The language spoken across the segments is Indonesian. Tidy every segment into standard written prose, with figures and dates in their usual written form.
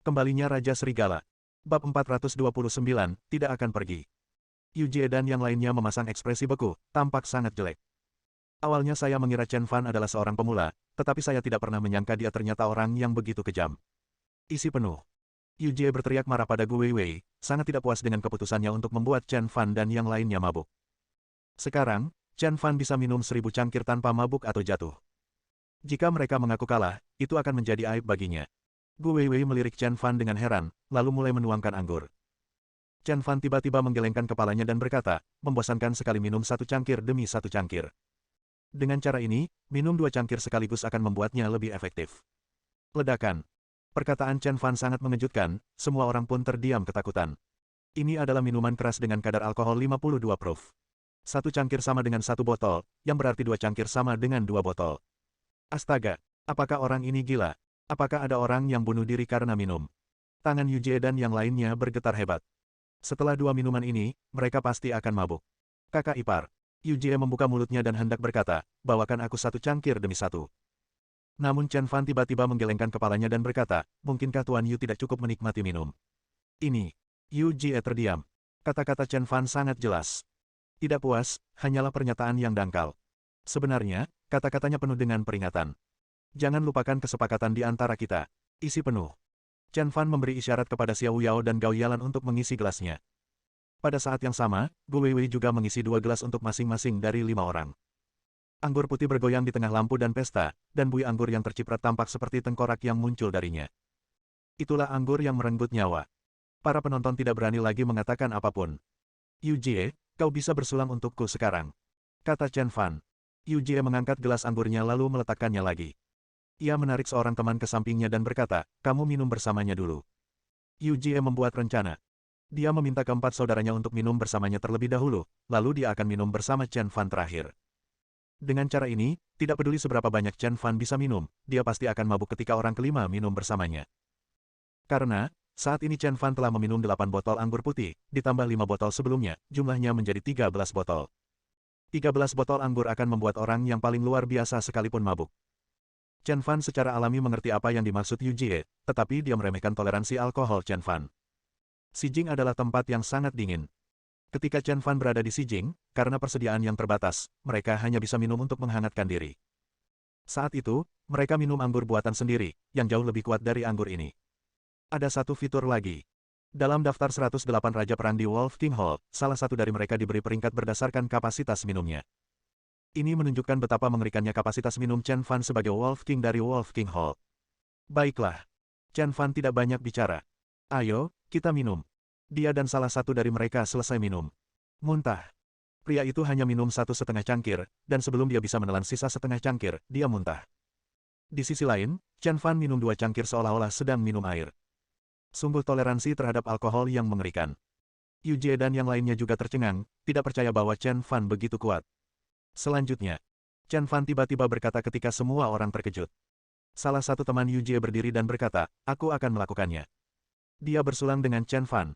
Kembalinya Raja Serigala. Bab 429, tidak akan pergi. Yujie dan yang lainnya memasang ekspresi beku, tampak sangat jelek. Awalnya saya mengira Chen Fan adalah seorang pemula, tetapi saya tidak pernah menyangka dia ternyata orang yang begitu kejam. Isi penuh. Yujie berteriak marah pada Gu Weiwei, sangat tidak puas dengan keputusannya untuk membuat Chen Fan dan yang lainnya mabuk. Sekarang, Chen Fan bisa minum 1000 cangkir tanpa mabuk atau jatuh. Jika mereka mengaku kalah, itu akan menjadi aib baginya. Gu Weiwei melirik Chen Fan dengan heran, lalu mulai menuangkan anggur. Chen Fan tiba-tiba menggelengkan kepalanya dan berkata, membosankan sekali minum 1 cangkir demi 1 cangkir. Dengan cara ini, minum 2 cangkir sekaligus akan membuatnya lebih efektif. Ledakan. Perkataan Chen Fan sangat mengejutkan, semua orang pun terdiam ketakutan. Ini adalah minuman keras dengan kadar alkohol 52 proof. 1 cangkir sama dengan 1 botol, yang berarti 2 cangkir sama dengan 2 botol. Astaga, apakah orang ini gila? Apakah ada orang yang bunuh diri karena minum? Tangan Yujie dan yang lainnya bergetar hebat. Setelah 2 minuman ini, mereka pasti akan mabuk. Kakak ipar. Yujie membuka mulutnya dan hendak berkata, bawakan aku 1 cangkir demi 1. Namun Chen Fan tiba-tiba menggelengkan kepalanya dan berkata, mungkinkah Tuan Yu tidak cukup menikmati minum? Ini. Yujie terdiam. Kata-kata Chen Fan sangat jelas. Tidak puas, hanyalah pernyataan yang dangkal. Sebenarnya, kata-katanya penuh dengan peringatan. Jangan lupakan kesepakatan di antara kita. Isi penuh. Chen Fan memberi isyarat kepada Xiao Yao dan Gao Yalan untuk mengisi gelasnya. Pada saat yang sama, Gu Weiwei juga mengisi 2 gelas untuk masing-masing dari 5 orang. Anggur putih bergoyang di tengah lampu dan pesta, dan buih anggur yang terciprat tampak seperti tengkorak yang muncul darinya. Itulah anggur yang merenggut nyawa. Para penonton tidak berani lagi mengatakan apapun. Yujie, kau bisa bersulang untukku sekarang, kata Chen Fan. Yujie mengangkat gelas anggurnya lalu meletakkannya lagi. Ia menarik seorang teman ke sampingnya dan berkata, kamu minum bersamanya dulu. Yujie membuat rencana. Dia meminta keempat saudaranya untuk minum bersamanya terlebih dahulu, lalu dia akan minum bersama Chen Fan terakhir. Dengan cara ini, tidak peduli seberapa banyak Chen Fan bisa minum, dia pasti akan mabuk ketika orang kelima minum bersamanya. Karena, saat ini Chen Fan telah meminum 8 botol anggur putih, ditambah 5 botol sebelumnya, jumlahnya menjadi 13 botol. 13 botol anggur akan membuat orang yang paling luar biasa sekalipun mabuk. Chen Fan secara alami mengerti apa yang dimaksud Yujie, tetapi dia meremehkan toleransi alkohol Chen Fan. Sijing adalah tempat yang sangat dingin. Ketika Chen Fan berada di Sijing, karena persediaan yang terbatas, mereka hanya bisa minum untuk menghangatkan diri. Saat itu, mereka minum anggur buatan sendiri, yang jauh lebih kuat dari anggur ini. Ada satu fitur lagi. Dalam daftar 108 Raja Perang di Wolf King Hall, salah satu dari mereka diberi peringkat berdasarkan kapasitas minumnya. Ini menunjukkan betapa mengerikannya kapasitas minum Chen Fan sebagai Wolf King dari Wolf King Hall. Baiklah. Chen Fan tidak banyak bicara. Ayo, kita minum. Dia dan salah satu dari mereka selesai minum. Muntah. Pria itu hanya minum 1,5 cangkir, dan sebelum dia bisa menelan sisa setengah cangkir, dia muntah. Di sisi lain, Chen Fan minum 2 cangkir seolah-olah sedang minum air. Sungguh toleransi terhadap alkohol yang mengerikan. Yujie dan yang lainnya juga tercengang, tidak percaya bahwa Chen Fan begitu kuat. Selanjutnya, Chen Fan tiba-tiba berkata ketika semua orang terkejut. Salah satu teman Yujie berdiri dan berkata, aku akan melakukannya. Dia bersulang dengan Chen Fan.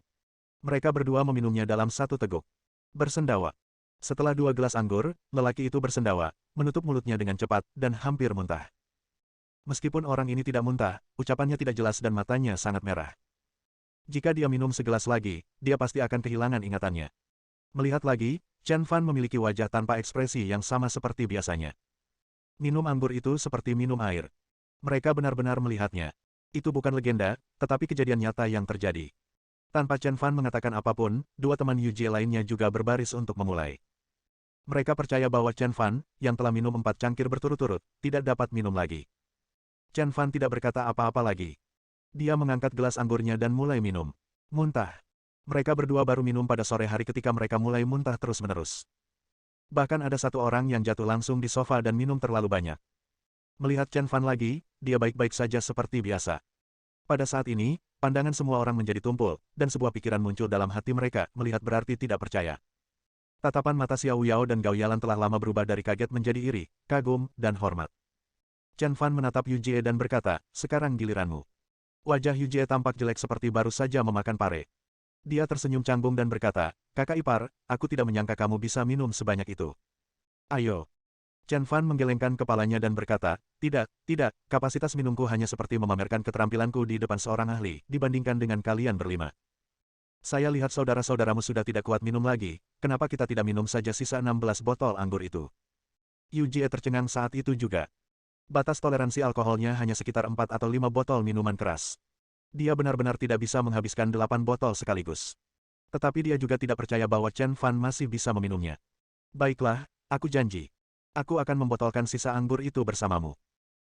Mereka berdua meminumnya dalam 1 teguk. Bersendawa. Setelah 2 gelas anggur, lelaki itu bersendawa, menutup mulutnya dengan cepat, dan hampir muntah. Meskipun orang ini tidak muntah, ucapannya tidak jelas dan matanya sangat merah. Jika dia minum segelas lagi, dia pasti akan kehilangan ingatannya. Melihat lagi, Chen Fan memiliki wajah tanpa ekspresi yang sama seperti biasanya. Minum anggur itu seperti minum air. Mereka benar-benar melihatnya. Itu bukan legenda, tetapi kejadian nyata yang terjadi. Tanpa Chen Fan mengatakan apapun, 2 teman Yujie lainnya juga berbaris untuk memulai. Mereka percaya bahwa Chen Fan, yang telah minum 4 cangkir berturut-turut, tidak dapat minum lagi. Chen Fan tidak berkata apa-apa lagi. Dia mengangkat gelas anggurnya dan mulai minum. Muntah. Mereka berdua baru minum pada sore hari ketika mereka mulai muntah terus-menerus. Bahkan ada satu orang yang jatuh langsung di sofa dan minum terlalu banyak. Melihat Chen Fan lagi, dia baik-baik saja seperti biasa. Pada saat ini, pandangan semua orang menjadi tumpul, dan sebuah pikiran muncul dalam hati mereka, melihat berarti tidak percaya. Tatapan mata Xiao Yao dan Gao Yalan telah lama berubah dari kaget menjadi iri, kagum, dan hormat. Chen Fan menatap Yujie dan berkata, sekarang giliranmu. Wajah Yujie tampak jelek seperti baru saja memakan pare. Dia tersenyum canggung dan berkata, kakak ipar, aku tidak menyangka kamu bisa minum sebanyak itu. Ayo. Chen Fan menggelengkan kepalanya dan berkata, tidak, kapasitas minumku hanya seperti memamerkan keterampilanku di depan seorang ahli, dibandingkan dengan kalian berlima. Saya lihat saudara-saudaramu sudah tidak kuat minum lagi, kenapa kita tidak minum saja sisa 16 botol anggur itu? Yu Jie tercengang saat itu juga. Batas toleransi alkoholnya hanya sekitar 4 atau 5 botol minuman keras. Dia benar-benar tidak bisa menghabiskan 8 botol sekaligus. Tetapi dia juga tidak percaya bahwa Chen Fan masih bisa meminumnya. Baiklah, aku janji. Aku akan membotolkan sisa anggur itu bersamamu.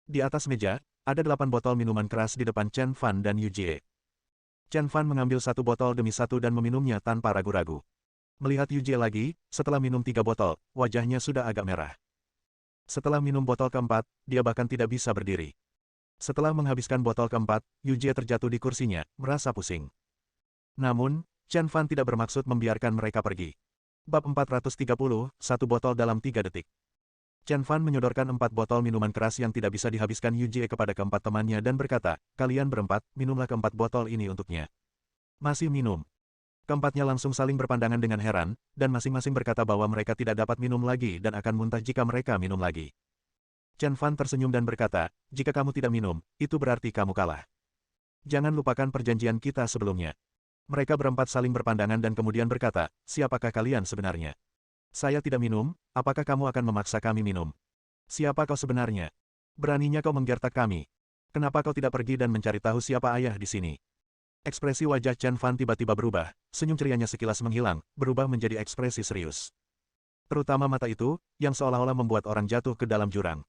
Di atas meja, ada 8 botol minuman keras di depan Chen Fan dan Yu Jie. Chen Fan mengambil satu botol demi satu dan meminumnya tanpa ragu-ragu. Melihat Yu Jie lagi, setelah minum 3 botol, wajahnya sudah agak merah. Setelah minum botol keempat, dia bahkan tidak bisa berdiri. Setelah menghabiskan botol keempat, Yu Jie terjatuh di kursinya, merasa pusing. Namun, Chen Fan tidak bermaksud membiarkan mereka pergi. Bab 430, satu botol dalam 3 detik. Chen Fan menyodorkan 4 botol minuman keras yang tidak bisa dihabiskan Yu Jie kepada keempat temannya dan berkata, kalian berempat, minumlah keempat botol ini untuknya. Masih minum. Keempatnya langsung saling berpandangan dengan heran, dan masing-masing berkata bahwa mereka tidak dapat minum lagi dan akan muntah jika mereka minum lagi. Chen Fan tersenyum dan berkata, jika kamu tidak minum, itu berarti kamu kalah. Jangan lupakan perjanjian kita sebelumnya. Mereka berempat saling berpandangan dan kemudian berkata, siapakah kalian sebenarnya? Saya tidak minum, apakah kamu akan memaksa kami minum? Siapa kau sebenarnya? Beraninya kau menggertak kami. Kenapa kau tidak pergi dan mencari tahu siapa ayah di sini? Ekspresi wajah Chen Fan tiba-tiba berubah, senyum cerianya sekilas menghilang, berubah menjadi ekspresi serius. Terutama mata itu, yang seolah-olah membuat orang jatuh ke dalam jurang.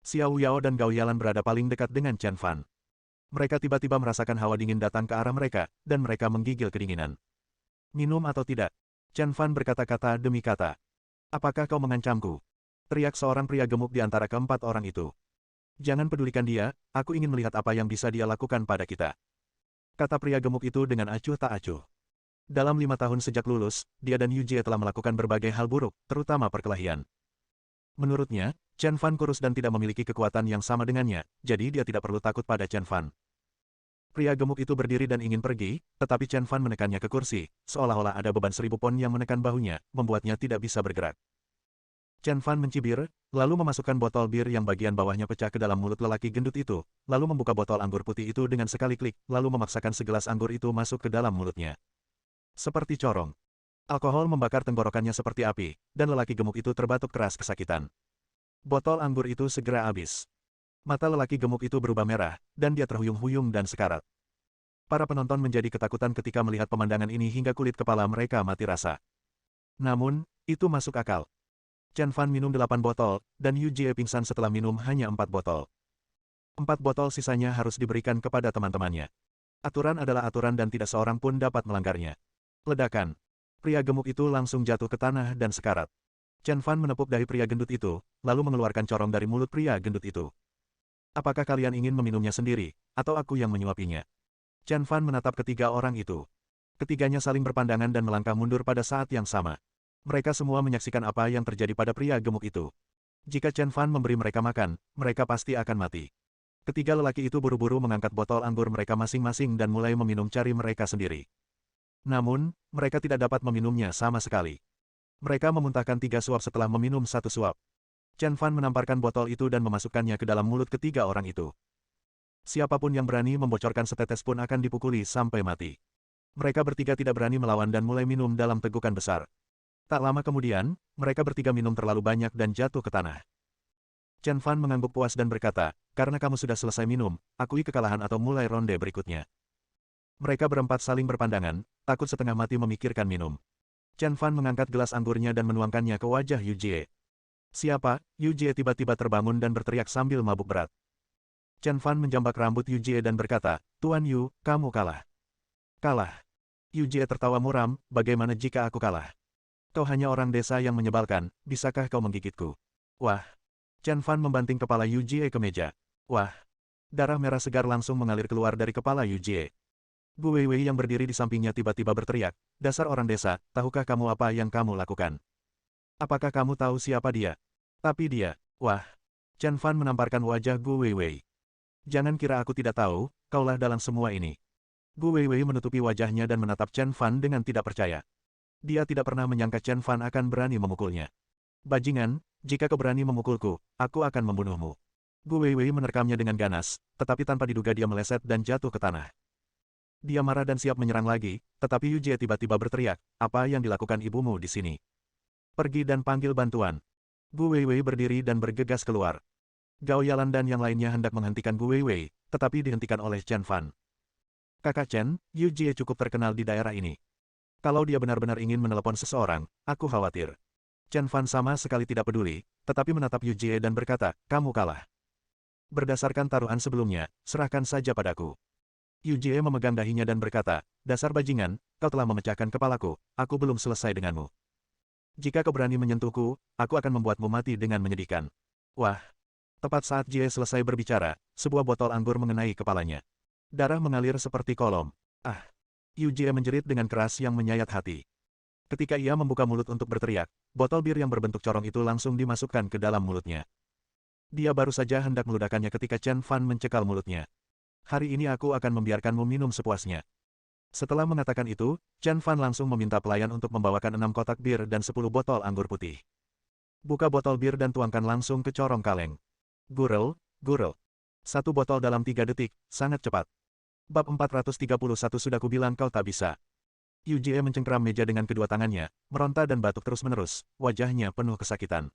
Xiao Yao dan Gao Yalan berada paling dekat dengan Chen Fan. Mereka tiba-tiba merasakan hawa dingin datang ke arah mereka, dan mereka menggigil kedinginan. Minum atau tidak? Chen Fan berkata-kata demi kata. Apakah kau mengancamku? Teriak seorang pria gemuk di antara keempat orang itu. Jangan pedulikan dia, aku ingin melihat apa yang bisa dia lakukan pada kita. Kata pria gemuk itu dengan acuh tak acuh. Dalam 5 tahun sejak lulus, dia dan Yu Jie telah melakukan berbagai hal buruk, terutama perkelahian. Menurutnya, Chen Fan kurus dan tidak memiliki kekuatan yang sama dengannya, jadi dia tidak perlu takut pada Chen Fan. Pria gemuk itu berdiri dan ingin pergi, tetapi Chen Fan menekannya ke kursi, seolah-olah ada beban 1000 pon yang menekan bahunya, membuatnya tidak bisa bergerak. Chen Fan mencibir, lalu memasukkan botol bir yang bagian bawahnya pecah ke dalam mulut lelaki gendut itu, lalu membuka botol anggur putih itu dengan sekali klik, lalu memaksakan segelas anggur itu masuk ke dalam mulutnya. Seperti corong. Alkohol membakar tenggorokannya seperti api, dan lelaki gemuk itu terbatuk keras kesakitan. Botol anggur itu segera habis. Mata lelaki gemuk itu berubah merah, dan dia terhuyung-huyung dan sekarat. Para penonton menjadi ketakutan ketika melihat pemandangan ini hingga kulit kepala mereka mati rasa. Namun, itu masuk akal. Chen Fan minum 8 botol, dan Yu Jie pingsan setelah minum hanya 4 botol. 4 botol sisanya harus diberikan kepada teman-temannya. Aturan adalah aturan dan tidak seorang pun dapat melanggarnya. Ledakan. Pria gemuk itu langsung jatuh ke tanah dan sekarat. Chen Fan menepuk dahi pria gendut itu, lalu mengeluarkan corong dari mulut pria gendut itu. Apakah kalian ingin meminumnya sendiri, atau aku yang menyuapinya? Chen Fan menatap ketiga orang itu. Ketiganya saling berpandangan dan melangkah mundur pada saat yang sama. Mereka semua menyaksikan apa yang terjadi pada pria gemuk itu. Jika Chen Fan memberi mereka makan, mereka pasti akan mati. Ketiga lelaki itu buru-buru mengangkat botol anggur mereka masing-masing dan mulai meminum cari mereka sendiri. Namun, mereka tidak dapat meminumnya sama sekali. Mereka memuntahkan 3 suap setelah meminum 1 suap. Chen Fan menamparkan botol itu dan memasukkannya ke dalam mulut ketiga orang itu. Siapapun yang berani membocorkan setetes pun akan dipukuli sampai mati. Mereka bertiga tidak berani melawan dan mulai minum dalam tegukan besar. Tak lama kemudian, mereka bertiga minum terlalu banyak dan jatuh ke tanah. Chen Fan mengangguk puas dan berkata, karena kamu sudah selesai minum, akui kekalahan atau mulai ronde berikutnya. Mereka berempat saling berpandangan, takut setengah mati memikirkan minum. Chen Fan mengangkat gelas anggurnya dan menuangkannya ke wajah Yu Jie. Siapa? Yu Jie tiba-tiba terbangun dan berteriak sambil mabuk berat. Chen Fan menjambak rambut Yu Jie dan berkata, Tuan Yu, kamu kalah. Kalah. Yu Jie tertawa muram, bagaimana jika aku kalah? Kau hanya orang desa yang menyebalkan, bisakah kau menggigitku? Wah. Chen Fan membanting kepala Yu Jie ke meja. Wah. Darah merah segar langsung mengalir keluar dari kepala Yu Jie. Gu Weiwei yang berdiri di sampingnya tiba-tiba berteriak, dasar orang desa, tahukah kamu apa yang kamu lakukan? Apakah kamu tahu siapa dia? Tapi dia, wah. Chen Fan menamparkan wajah Gu Weiwei. Jangan kira aku tidak tahu, kaulah dalam semua ini. Gu Weiwei menutupi wajahnya dan menatap Chen Fan dengan tidak percaya. Dia tidak pernah menyangka Chen Fan akan berani memukulnya. Bajingan, jika kau berani memukulku, aku akan membunuhmu. Gu Weiwei menerkamnya dengan ganas, tetapi tanpa diduga dia meleset dan jatuh ke tanah. Dia marah dan siap menyerang lagi, tetapi Yu Jie tiba-tiba berteriak, apa yang dilakukan ibumu di sini? Pergi dan panggil bantuan. Gu Weiwei berdiri dan bergegas keluar. Gao Yalan dan yang lainnya hendak menghentikan Gu Weiwei, tetapi dihentikan oleh Chen Fan. Kakak Chen, Yu Jie cukup terkenal di daerah ini. Kalau dia benar-benar ingin menelepon seseorang, aku khawatir. Chen Fan sama sekali tidak peduli, tetapi menatap Yu Jie dan berkata, kamu kalah. Berdasarkan taruhan sebelumnya, serahkan saja padaku. Yu Jie memegang dahinya dan berkata, dasar bajingan, kau telah memecahkan kepalaku, aku belum selesai denganmu. Jika kau berani menyentuhku, aku akan membuatmu mati dengan menyedihkan. Wah! Tepat saat Jie selesai berbicara, sebuah botol anggur mengenai kepalanya. Darah mengalir seperti kolom. Ah! Yu Jie menjerit dengan keras yang menyayat hati. Ketika ia membuka mulut untuk berteriak, botol bir yang berbentuk corong itu langsung dimasukkan ke dalam mulutnya. Dia baru saja hendak meludahkannya ketika Chen Fan mencekal mulutnya. Hari ini aku akan membiarkanmu minum sepuasnya. Setelah mengatakan itu, Chen Fan langsung meminta pelayan untuk membawakan 6 kotak bir dan 10 botol anggur putih. Buka botol bir dan tuangkan langsung ke corong kaleng. Gurel, gurel. 1 botol dalam 3 detik, sangat cepat. Bab 431 sudah kubilang kau tak bisa. Yu Jie mencengkeram meja dengan kedua tangannya, meronta dan batuk terus-menerus, wajahnya penuh kesakitan.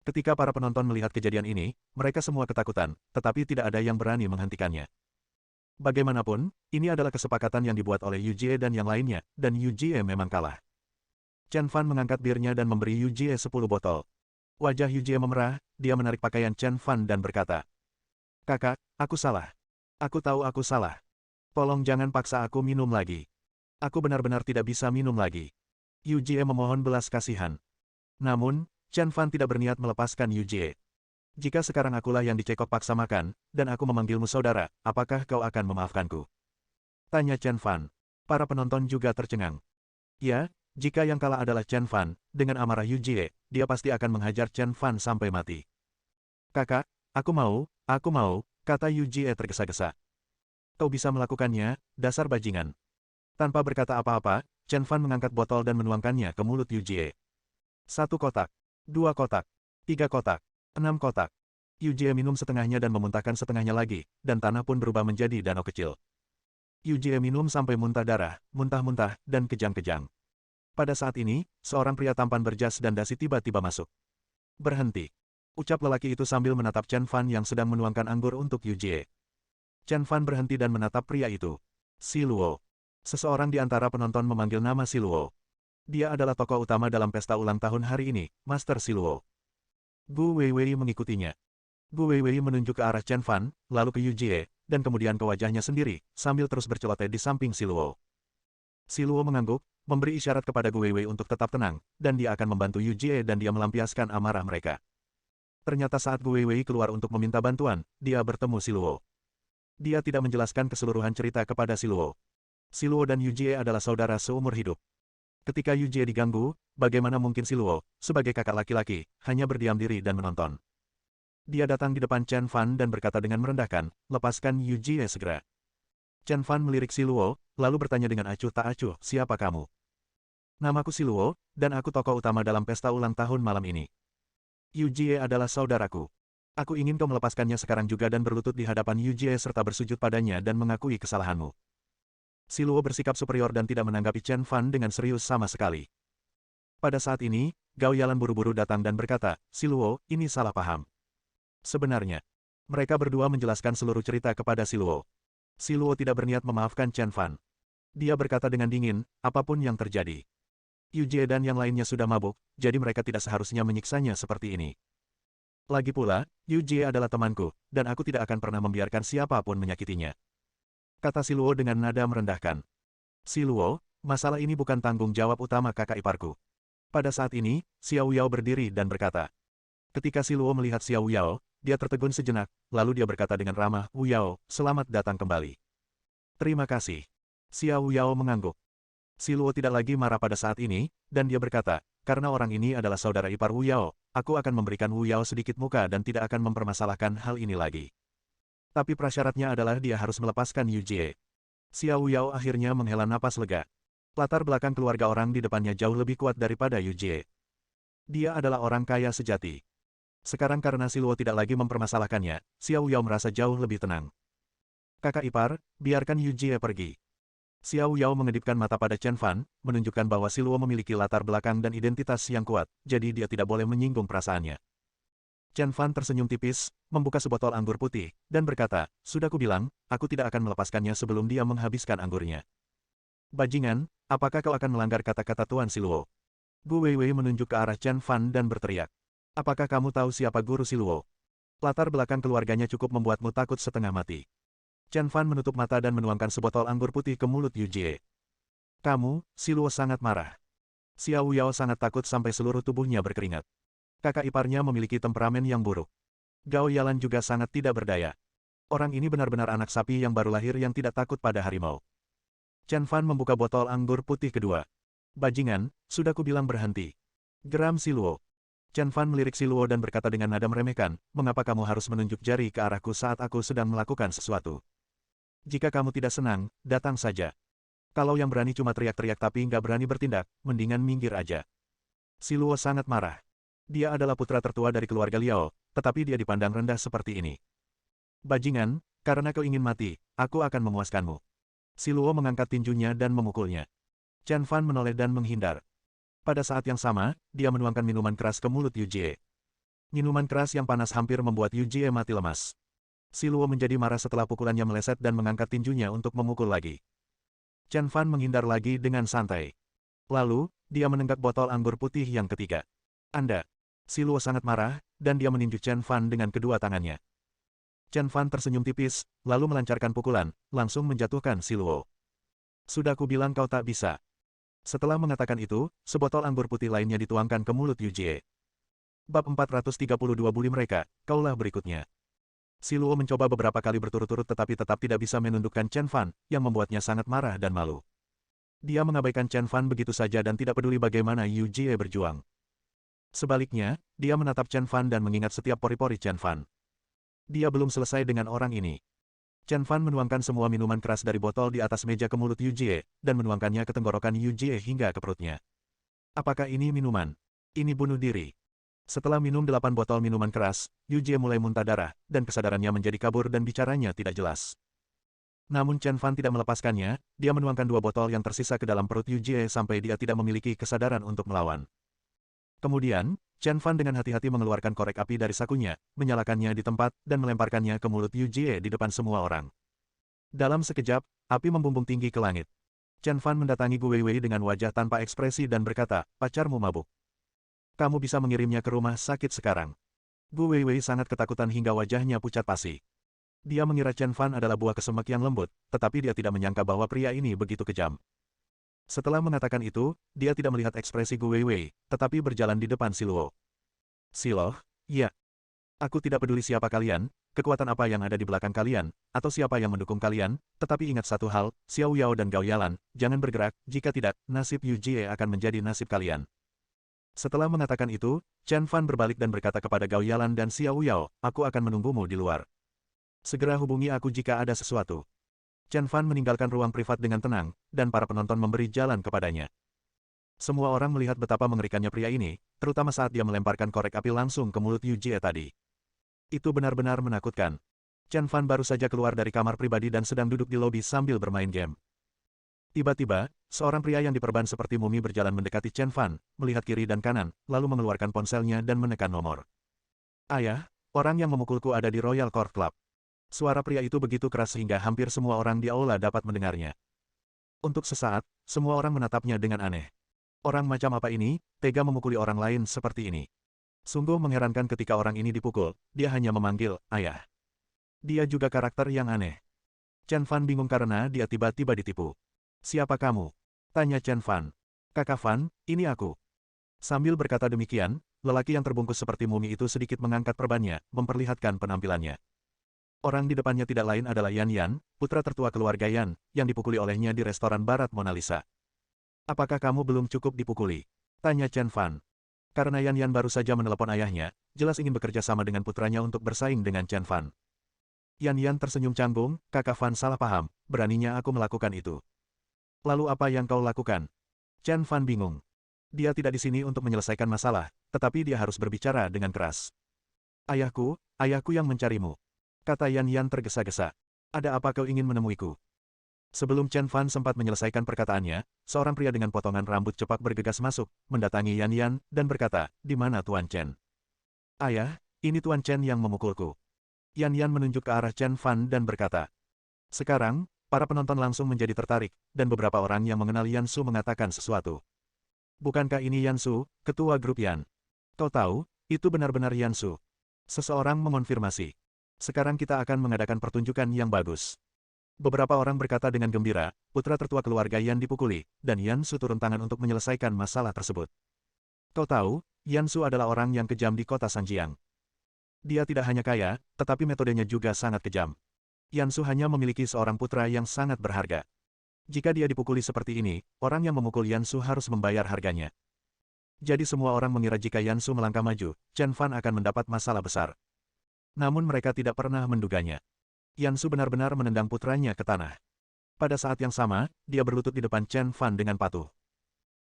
Ketika para penonton melihat kejadian ini, mereka semua ketakutan, tetapi tidak ada yang berani menghentikannya. Bagaimanapun, ini adalah kesepakatan yang dibuat oleh Yu Jie dan yang lainnya, dan Yu Jie memang kalah. Chen Fan mengangkat birnya dan memberi Yu Jie 10 botol. Wajah Yu Jie memerah, dia menarik pakaian Chen Fan dan berkata, kakak, aku salah. Aku tahu aku salah. Tolong jangan paksa aku minum lagi. Aku benar-benar tidak bisa minum lagi. Yu Jie memohon belas kasihan. Namun, Chen Fan tidak berniat melepaskan Yu Jie. Jika sekarang akulah yang dicekok paksa makan, dan aku memanggilmu saudara, apakah kau akan memaafkanku? Tanya Chen Fan. Para penonton juga tercengang. Ya, jika yang kalah adalah Chen Fan, dengan amarah Yu Jie, dia pasti akan menghajar Chen Fan sampai mati. Kakak, aku mau, kata Yu Jie tergesa-gesa. Kau bisa melakukannya, dasar bajingan. Tanpa berkata apa-apa, Chen Fan mengangkat botol dan menuangkannya ke mulut Yu Jie. 1 kotak, 2 kotak, 3 kotak, 6 kotak. Yu Jie minum setengahnya dan memuntahkan setengahnya lagi, dan tanah pun berubah menjadi danau kecil. Yu Jie minum sampai muntah darah, muntah-muntah, dan kejang-kejang. Pada saat ini, seorang pria tampan berjas dan dasi tiba-tiba masuk. Berhenti. Ucap lelaki itu sambil menatap Chen Fan yang sedang menuangkan anggur untuk Yu Jie. Chen Fan berhenti dan menatap pria itu. Si Luo. Seseorang di antara penonton memanggil nama Si Luo. Dia adalah tokoh utama dalam pesta ulang tahun hari ini, Master Si Luo. Gu Weiwei mengikutinya. Gu Weiwei menunjuk ke arah Chen Fan, lalu ke Yu Jie, dan kemudian ke wajahnya sendiri, sambil terus berceloteh di samping Si Luo. Si Luo mengangguk, memberi isyarat kepada Gu Weiwei untuk tetap tenang, dan dia akan membantu Yu Jie dan dia melampiaskan amarah mereka. Ternyata saat Gu Weiwei keluar untuk meminta bantuan, dia bertemu Si Luo. Dia tidak menjelaskan keseluruhan cerita kepada Si Luo. Si Luo dan Yu Jie adalah saudara seumur hidup. Ketika Yu Jie diganggu, bagaimana mungkin Si Luo, sebagai kakak laki-laki, hanya berdiam diri dan menonton. Dia datang di depan Chen Fan dan berkata dengan merendahkan, lepaskan Yu Jie segera. Chen Fan melirik Si Luo, lalu bertanya dengan acuh tak acuh, siapa kamu? Namaku Si Luo, dan aku tokoh utama dalam pesta ulang tahun malam ini. Yu Jie adalah saudaraku. Aku ingin kau melepaskannya sekarang juga dan berlutut di hadapan Yu Jie serta bersujud padanya dan mengakui kesalahanmu. Si Luo bersikap superior dan tidak menanggapi Chen Fan dengan serius sama sekali. Pada saat ini, Gao Yalan buru-buru datang dan berkata, Si Luo, ini salah paham. Sebenarnya, mereka berdua menjelaskan seluruh cerita kepada Si Luo. Si Luo tidak berniat memaafkan Chen Fan. Dia berkata dengan dingin, apapun yang terjadi. Yu Jie dan yang lainnya sudah mabuk, jadi mereka tidak seharusnya menyiksanya seperti ini. Lagi pula, Yu Jie adalah temanku, dan aku tidak akan pernah membiarkan siapapun menyakitinya. Kata Si Luo dengan nada merendahkan. Si Luo, masalah ini bukan tanggung jawab utama kakak iparku. Pada saat ini, Xiao Yao berdiri dan berkata. Ketika Si Luo melihat Xiao Yao, dia tertegun sejenak, lalu dia berkata dengan ramah, Wu Yao, selamat datang kembali. Terima kasih. Xiao Yao mengangguk. Si Luo tidak lagi marah pada saat ini, dan dia berkata, karena orang ini adalah saudara ipar Wu Yao, aku akan memberikan Wu Yao sedikit muka dan tidak akan mempermasalahkan hal ini lagi. Tapi prasyaratnya adalah dia harus melepaskan Yu Jie. Xiao Yao akhirnya menghela napas lega. Latar belakang keluarga orang di depannya jauh lebih kuat daripada Yu Jie. Dia adalah orang kaya sejati. Sekarang karena Siluo tidak lagi mempermasalahkannya, Xiao Yao merasa jauh lebih tenang. Kakak ipar, biarkan Yu Jie pergi. Xiao Yao mengedipkan mata pada Chen Fan, menunjukkan bahwa Siluo memiliki latar belakang dan identitas yang kuat, jadi dia tidak boleh menyinggung perasaannya. Chen Fan tersenyum tipis, membuka sebotol anggur putih, dan berkata, sudah kubilang, aku tidak akan melepaskannya sebelum dia menghabiskan anggurnya. Bajingan, apakah kau akan melanggar kata-kata Tuan Siluo? Gu Weiwei menunjuk ke arah Chen Fan dan berteriak. Apakah kamu tahu siapa guru Siluo? Latar belakang keluarganya cukup membuatmu takut setengah mati. Chen Fan menutup mata dan menuangkan sebotol anggur putih ke mulut Yu Jie. Kamu, Siluo sangat marah. Xiao Yao sangat takut sampai seluruh tubuhnya berkeringat. Kakak iparnya memiliki temperamen yang buruk. Gao Yalan juga sangat tidak berdaya. Orang ini benar-benar anak sapi yang baru lahir yang tidak takut pada harimau. Chen Fan membuka botol anggur putih kedua. Bajingan, sudah kubilang berhenti. Geram Siluo. Chen Fan melirik Siluo dan berkata dengan nada meremehkan, mengapa kamu harus menunjuk jari ke arahku saat aku sedang melakukan sesuatu? Jika kamu tidak senang, datang saja. Kalau yang berani cuma teriak-teriak tapi nggak berani bertindak, mendingan minggir aja. Siluo sangat marah. Dia adalah putra tertua dari keluarga Liao, tetapi dia dipandang rendah seperti ini. Bajingan, karena kau ingin mati, aku akan memuaskanmu. Siluo mengangkat tinjunya dan memukulnya. Chen Fan menoleh dan menghindar. Pada saat yang sama, dia menuangkan minuman keras ke mulut Yu Jie. Minuman keras yang panas hampir membuat Yu Jie mati lemas. Siluo menjadi marah setelah pukulannya meleset dan mengangkat tinjunya untuk memukul lagi. Chen Fan menghindar lagi dengan santai. Lalu, dia menenggak botol anggur putih yang ketiga. Anda. Siluo sangat marah, dan dia meninju Chen Fan dengan kedua tangannya. Chen Fan tersenyum tipis, lalu melancarkan pukulan, langsung menjatuhkan Siluo. Sudah kubilang kau tak bisa. Setelah mengatakan itu, sebotol anggur putih lainnya dituangkan ke mulut Yu Jie. Bab 432 bully mereka, kaulah berikutnya. Siluo mencoba beberapa kali berturut-turut tetapi tetap tidak bisa menundukkan Chen Fan, yang membuatnya sangat marah dan malu. Dia mengabaikan Chen Fan begitu saja dan tidak peduli bagaimana Yu Jie berjuang. Sebaliknya, dia menatap Chen Fan dan mengingat setiap pori-pori Chen Fan. Dia belum selesai dengan orang ini. Chen Fan menuangkan semua minuman keras dari botol di atas meja ke mulut Yu Jie, dan menuangkannya ke tenggorokan Yu Jie hingga ke perutnya. Apakah ini minuman? Ini bunuh diri. Setelah minum 8 botol minuman keras, Yu Jie mulai muntah darah, dan kesadarannya menjadi kabur dan bicaranya tidak jelas. Namun Chen Fan tidak melepaskannya, dia menuangkan 2 botol yang tersisa ke dalam perut Yu Jie sampai dia tidak memiliki kesadaran untuk melawan. Kemudian, Chen Fan dengan hati-hati mengeluarkan korek api dari sakunya, menyalakannya di tempat, dan melemparkannya ke mulut Yu Jie di depan semua orang. Dalam sekejap, api membumbung tinggi ke langit. Chen Fan mendatangi Gu Weiwei dengan wajah tanpa ekspresi dan berkata, pacarmu mabuk. Kamu bisa mengirimnya ke rumah sakit sekarang. Gu Weiwei sangat ketakutan hingga wajahnya pucat pasi. Dia mengira Chen Fan adalah buah kesemek yang lembut, tetapi dia tidak menyangka bahwa pria ini begitu kejam. Setelah mengatakan itu, dia tidak melihat ekspresi Gu Weiwei, tetapi berjalan di depan Siluo. Siluo, ya. Aku tidak peduli siapa kalian, kekuatan apa yang ada di belakang kalian, atau siapa yang mendukung kalian, tetapi ingat satu hal, Xiao Yao dan Gao Yalan, jangan bergerak, jika tidak, nasib Yu Jie akan menjadi nasib kalian. Setelah mengatakan itu, Chen Fan berbalik dan berkata kepada Gao Yalan dan Xiao Yao, aku akan menunggumu di luar. Segera hubungi aku jika ada sesuatu. Chen Fan meninggalkan ruang privat dengan tenang, dan para penonton memberi jalan kepadanya. Semua orang melihat betapa mengerikannya pria ini, terutama saat dia melemparkan korek api langsung ke mulut Yu Jie tadi. Itu benar-benar menakutkan. Chen Fan baru saja keluar dari kamar pribadi dan sedang duduk di lobi sambil bermain game. Tiba-tiba, seorang pria yang diperban seperti mumi berjalan mendekati Chen Fan, melihat kiri dan kanan, lalu mengeluarkan ponselnya dan menekan nomor. Ayah, orang yang memukulku ada di Royal Court Club. Suara pria itu begitu keras sehingga hampir semua orang di aula dapat mendengarnya. Untuk sesaat, semua orang menatapnya dengan aneh. Orang macam apa ini, tega memukuli orang lain seperti ini. Sungguh mengherankan ketika orang ini dipukul, dia hanya memanggil, ayah. Dia juga karakter yang aneh. Chen Fan bingung karena dia tiba-tiba ditipu. Siapa kamu? Tanya Chen Fan. Kakak Fan, ini aku. Sambil berkata demikian, lelaki yang terbungkus seperti mumi itu sedikit mengangkat perbannya, memperlihatkan penampilannya. Orang di depannya tidak lain adalah Yan Yan, putra tertua keluarga Yan, yang dipukuli olehnya di restoran barat Mona Lisa. Apakah kamu belum cukup dipukuli? Tanya Chen Fan. Karena Yan Yan baru saja menelepon ayahnya, jelas ingin bekerja sama dengan putranya untuk bersaing dengan Chen Fan. Yan Yan tersenyum canggung, kakak Fan salah paham, beraninya aku melakukan itu. Lalu apa yang kau lakukan? Chen Fan bingung. Dia tidak di sini untuk menyelesaikan masalah, tetapi dia harus berbicara dengan keras. Ayahku yang mencarimu. Kata Yan Yan tergesa-gesa. Ada apa kau ingin menemuiku? Sebelum Chen Fan sempat menyelesaikan perkataannya, seorang pria dengan potongan rambut cepak bergegas masuk, mendatangi Yan Yan, dan berkata, di mana Tuan Chen? Ayah, ini Tuan Chen yang memukulku. Yan Yan menunjuk ke arah Chen Fan dan berkata. Sekarang, para penonton langsung menjadi tertarik, dan beberapa orang yang mengenal Yan Su mengatakan sesuatu. Bukankah ini Yan Su, ketua grup Yan? Kau tahu, itu benar-benar Yan Su. Seseorang mengonfirmasi. Sekarang kita akan mengadakan pertunjukan yang bagus. Beberapa orang berkata dengan gembira, putra tertua keluarga Yan dipukuli, dan Yan Su turun tangan untuk menyelesaikan masalah tersebut. Kau tahu, Yan Su adalah orang yang kejam di kota Sanjiang. Dia tidak hanya kaya, tetapi metodenya juga sangat kejam. Yan Su hanya memiliki seorang putra yang sangat berharga. Jika dia dipukuli seperti ini, orang yang memukul Yan Su harus membayar harganya. Jadi semua orang mengira jika Yan Su melangkah maju, Chen Fan akan mendapat masalah besar. Namun mereka tidak pernah menduganya. Yan Su benar-benar menendang putranya ke tanah. Pada saat yang sama, dia berlutut di depan Chen Fan dengan patuh.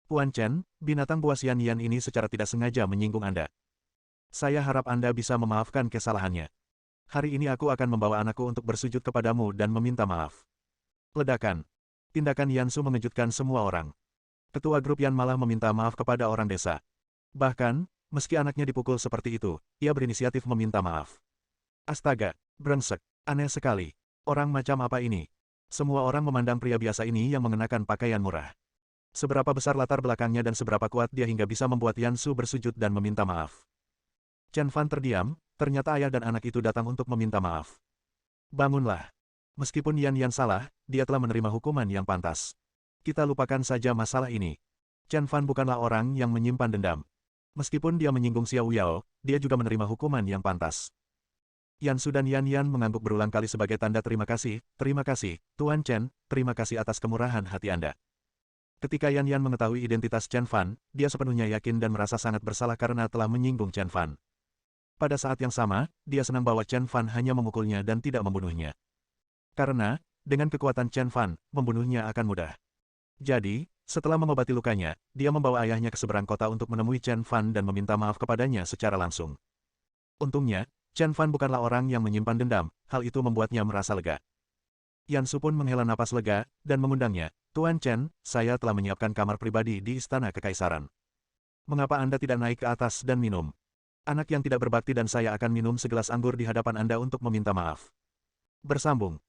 Tuan Chen, binatang buas Yan Yan ini secara tidak sengaja menyinggung Anda. Saya harap Anda bisa memaafkan kesalahannya. Hari ini aku akan membawa anakku untuk bersujud kepadamu dan meminta maaf. Ledakan. Tindakan Yan Su mengejutkan semua orang. Ketua grup Yan malah meminta maaf kepada orang desa. Bahkan, meski anaknya dipukul seperti itu, ia berinisiatif meminta maaf. Astaga, brengsek, aneh sekali. Orang macam apa ini? Semua orang memandang pria biasa ini yang mengenakan pakaian murah. Seberapa besar latar belakangnya dan seberapa kuat dia hingga bisa membuat Yan Su bersujud dan meminta maaf. Chen Fan terdiam, ternyata ayah dan anak itu datang untuk meminta maaf. Bangunlah. Meskipun Yan Yan salah, dia telah menerima hukuman yang pantas. Kita lupakan saja masalah ini. Chen Fan bukanlah orang yang menyimpan dendam. Meskipun dia menyinggung Xiao Yao, dia juga menerima hukuman yang pantas. Yan Su dan Yan Yan mengangguk berulang kali sebagai tanda terima kasih, Tuan Chen, terima kasih atas kemurahan hati Anda. Ketika Yan Yan mengetahui identitas Chen Fan, dia sepenuhnya yakin dan merasa sangat bersalah karena telah menyinggung Chen Fan. Pada saat yang sama, dia senang bahwa Chen Fan hanya memukulnya dan tidak membunuhnya. Karena, dengan kekuatan Chen Fan, membunuhnya akan mudah. Jadi, setelah mengobati lukanya, dia membawa ayahnya ke seberang kota untuk menemui Chen Fan dan meminta maaf kepadanya secara langsung. Untungnya, Chen Fan bukanlah orang yang menyimpan dendam, hal itu membuatnya merasa lega. Yan Su pun menghela napas lega, dan mengundangnya, Tuan Chen, saya telah menyiapkan kamar pribadi di Istana Kekaisaran. Mengapa Anda tidak naik ke atas dan minum? Anak yang tidak berbakti dan saya akan minum segelas anggur di hadapan Anda untuk meminta maaf. Bersambung.